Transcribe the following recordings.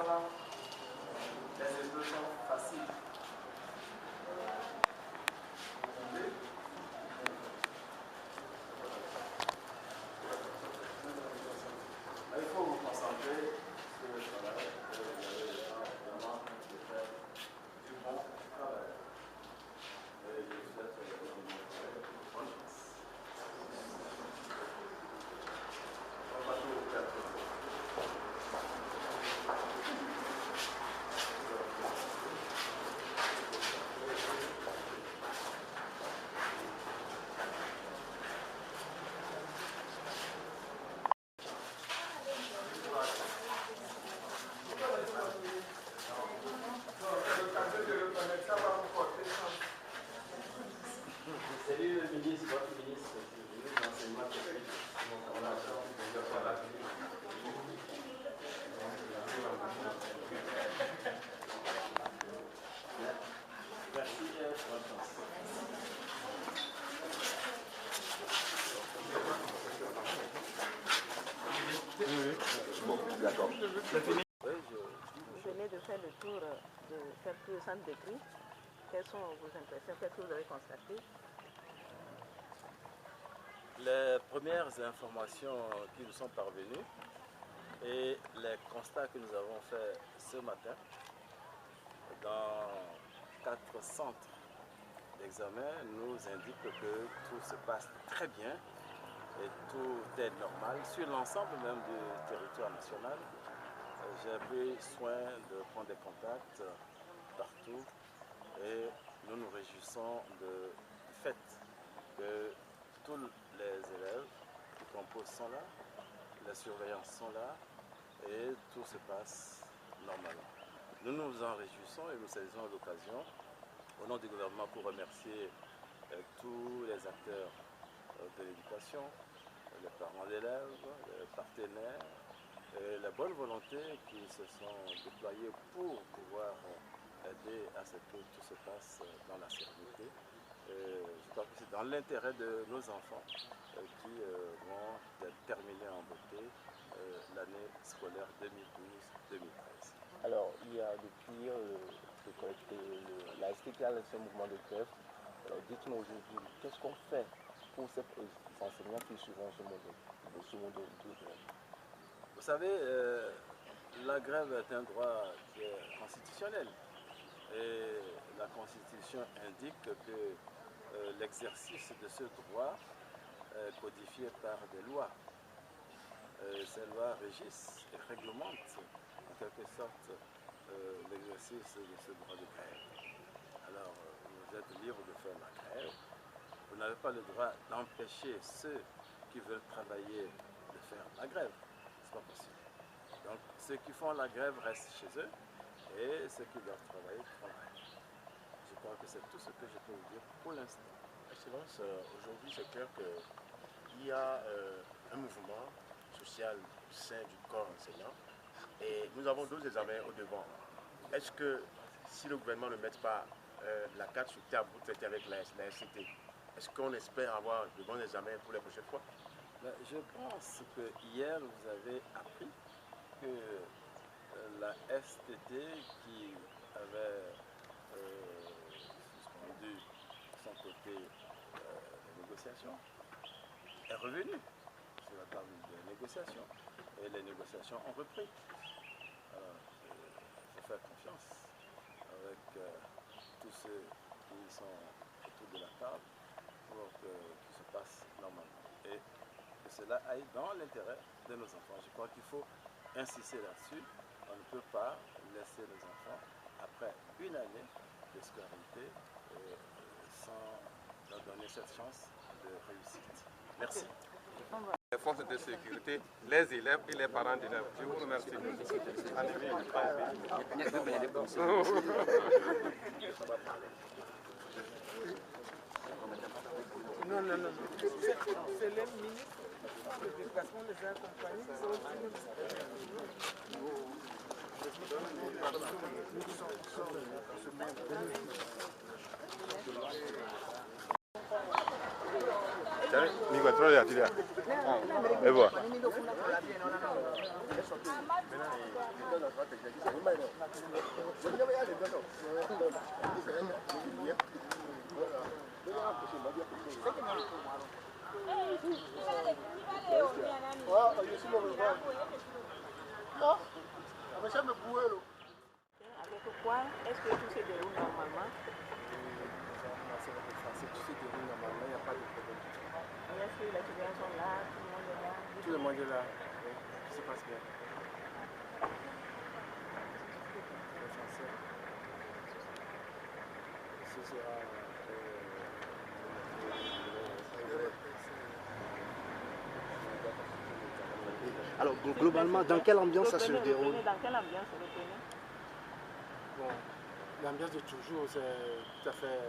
là, les épreuves sont faciles. Il faut vous concentrer sur le travail, vous avez le temps vraiment de faire du bon travail. Et je vous souhaite bonne chance. On va tout au cadre. Salut le ministre, votre ministre, ministre de l'enseignement technique. Merci et bonne chance. Bon, d'accord. Vous venez de faire le tour de quelques centres d'écrit. Quelles sont vos impressions? Qu'est-ce que vous avez constaté? Les premières informations qui nous sont parvenues et les constats que nous avons faits ce matin dans 4 centres d'examen nous indiquent que tout se passe très bien et tout est normal sur l'ensemble même du territoire national. J'ai pris soin de prendre des contacts partout et nous nous réjouissons du fait que tous les élèves qui composent sont là, les surveillants sont là et tout se passe normalement. Nous nous en réjouissons et nous saisissons l'occasion au nom du gouvernement pour remercier tous les acteurs de l'éducation, les parents d'élèves, les partenaires et la bonne volonté qui se sont déployés pour pouvoir aider à ce que tout se passe dans la sérénité. Je crois que c'est dans l'intérêt de nos enfants qui vont terminer en beauté l'année scolaire 2012-2013. Alors, il y a depuis la STK a lancé un mouvement de grève. Dites-nous aujourd'hui, qu'est-ce qu'on fait pour ces enseignants qui suivront ce modèle de grève? Vous savez, la grève est un droit qui est constitutionnel. Et la Constitution indique que l'exercice de ce droit est codifié par des lois. Ces lois régissent et réglementent en quelque sorte l'exercice de ce droit de grève. Alors, vous êtes libre de faire la grève. Vous n'avez pas le droit d'empêcher ceux qui veulent travailler de faire la grève. Ce n'est pas possible. Donc, ceux qui font la grève restent chez eux et ceux qui doivent travailler travaillent. Je crois que c'est tout ce que je peux vous dire pour l'instant. Excellence, aujourd'hui c'est clair qu'il y a un mouvement social au sein du corps enseignant et nous avons d'autres examens au devant. Est-ce que si le gouvernement ne met pas la carte sur table pour traiter avec la SCT, est-ce qu'on espère avoir de bons examens pour les prochaines fois? Je pense que hier vous avez appris que la STT qui avait suspendu son côté des négociations est revenue sur la table des négociations et les négociations ont repris. Alors, il faut faire confiance avec tous ceux qui sont autour de la table pour que tout se passe normalement et que cela aille dans l'intérêt de nos enfants. Je crois qu'il faut insister là-dessus. On ne peut pas laisser les enfants, après une année de scolarité, sans leur donner cette chance de réussite. Merci. Les forces de sécurité, les élèves et les parents d'élèves. Je vous remercie. Non, non, non. C'est les ministres. Le déplacement les a accompagnés. Mi quattro ore a tirare. E voi? Avec quoi est-ce que tout se déroule normalement? Tout se déroule normalement, il n'y a pas de problème. Est-ce que les étudiants sont là? Tout le monde est là? Tout le monde est là, oui, tout se passe bien. Le français. Ce sera Alors, globalement, dans quelle ambiance ça se déroule? Dans quelle ambiance vous retenez? bon, l'ambiance de toujours, c'est tout à fait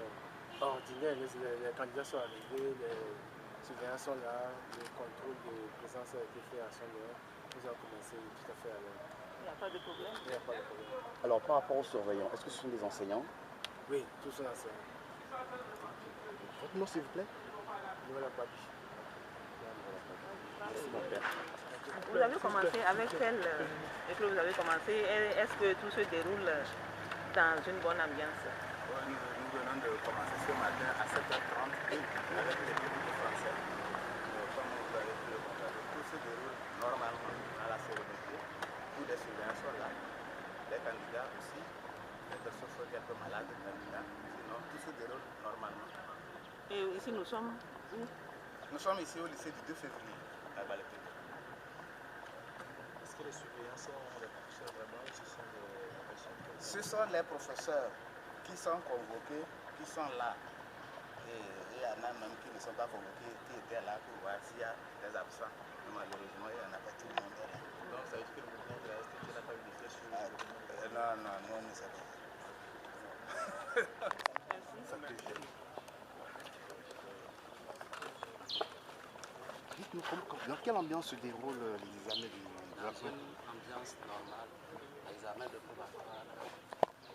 ordinaire. Les candidats sont arrivés, les surveillants sont là, le contrôle de présence a été fait à son heure. Nous avons commencé tout à fait à l'heure. Il n'y a pas de problème? Il n'y a pas de problème. Alors, par rapport aux surveillants, est-ce que ce sont des enseignants? Oui, tous sont enseignants. Votre nom, s'il vous plaît? Voilà, Babi. Merci, mon père. Vous avez commencé avec quelle école vous avez commencé? Est-ce que tout se déroule dans une bonne ambiance? Nous venons de commencer ce matin à 7h30 avec les cours de français. Comme vous avez pu le constater, tout se déroule normalement à la cérémonie. Tous les surveillants sont là. Les candidats aussi. Les personnes sont un peu malades, les candidats. Sinon, tout se déroule normalement. Et ici, nous sommes où? Nous sommes ici au lycée du 2 février à Balété. Est-ce que les surveillants sont les professeurs vraiment ou ce sont des personnes qui... Ce sont les professeurs qui sont convoqués, qui sont là. Et il y en a même qui ne sont pas convoqués, qui étaient là pour voir s'il y a des absents. Mais malheureusement, il y en a pas, tout le monde est là. Donc ça veut dire que le mouvement de la ST n'a pas eu d'effet sur le non, nous on ne sait pas. Dites-nous, dans quelle ambiance se déroulent les examens du Dans une ambiance normale, l'examen de probatoire,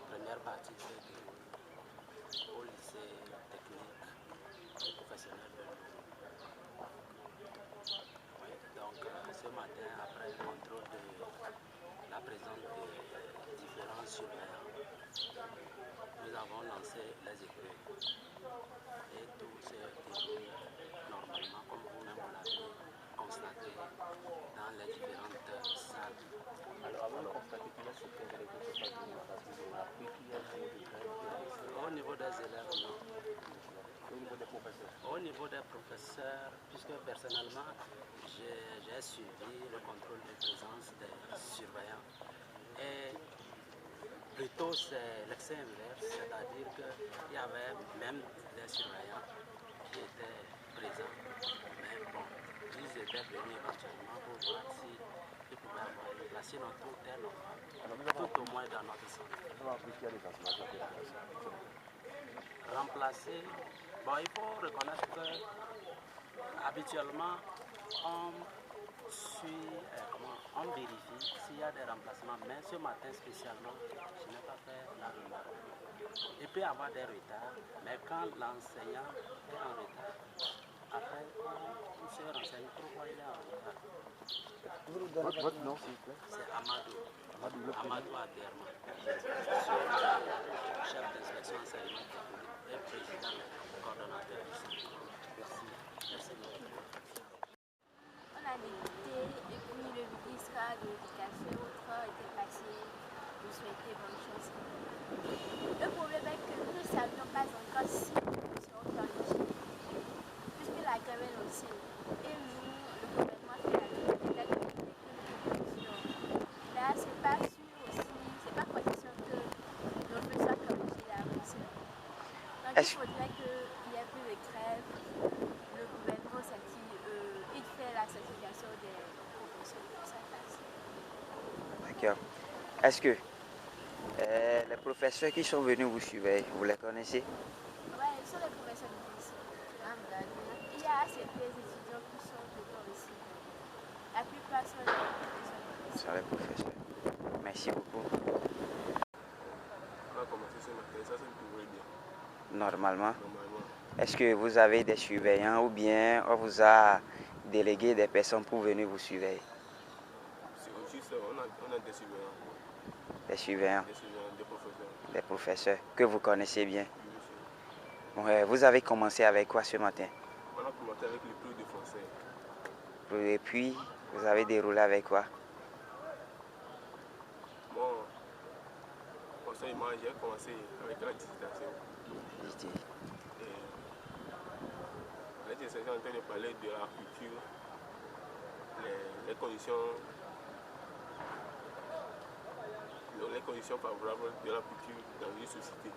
première partie se déroule au lycée technique et professionnel de Lou. Oui, donc ce matin, après le contrôle de la présence des différents surveillants, nous avons lancé les épreuves et tout se déroule normalement comme vous-même l'avez constaté dans les différentes salles. Alors, avant de constater qu'il y a certains élèves qui ne sont pas venus parce qu'ils ont appris qu'il y a un de grève. Au niveau des élèves, non. Au niveau des professeurs. Au niveau des professeurs, puisque personnellement, j'ai suivi le contrôle de présence des surveillants. Et plutôt, c'est l'excès inverse, c'est-à-dire qu'il y avait même des surveillants qui étaient présents. Mais bon, ils étaient venus éventuellement pour voir s'ils pouvaient avoir une place. Sinon, tout est normal, tout au moins dans notre centre. Nous avons appris qu'il y a des enseignants qui ont été remplacés. Remplacer, bon, il faut reconnaître que habituellement, on vérifie s'il y a des remplacements, mais ce matin spécialement, je n'ai pas fait la remarque. Il peut y avoir des retards, mais quand l'enseignant est en retard, après, on se renseigne pourquoi il est en retard. Votre nom, s'il vous plaît? C'est Amadou. Amadou Aderma. Chef d'inspection enseignement technique et président coordonnateur du centre. Merci. Merci beaucoup. On a débuté et puis le ministre de l'Éducation autre était passé nous souhaiter bonne chose. Le problème est que nous ne savions pas encore si nous serons dans le Chili, puisque la grève est lancée. Et nous, le gouvernement fait la grève que nous. Là, c'est pas sûr aussi, c'est pas condition que nos professeurs corrigent la avancée. Donc il faudrait qu'il y ait plus de grève. Le gouvernement il fait la certification des professeurs pour sa classe. D'accord. Est-ce que les professeurs qui sont venus vous surveiller, vous les connaissez? Oui, ce sont les professeurs du lycée. Il y a assez d'étudiants qui sont venus ici. La plupart sont les professeurs du lycée. Ce sont les professeurs. Merci beaucoup. On a commencé ce matin, ça se déroule bien. Normalement. Normalement. Est-ce que vous avez des surveillants ou bien on vous a délégué des personnes pour venir vous surveiller? C'est aussi ça, on a des surveillants. surveillants, des professeurs. des professeurs que vous connaissez bien. Oui, monsieur. Vous avez commencé avec quoi ce matin? On a commencé avec le cours de français. Et puis, vous avez déroulé avec quoi? Bon, personnellement, j'ai commencé avec la dissertation. La dissertation est en train de parler de la culture, les conditions favorables de la culture dans une société.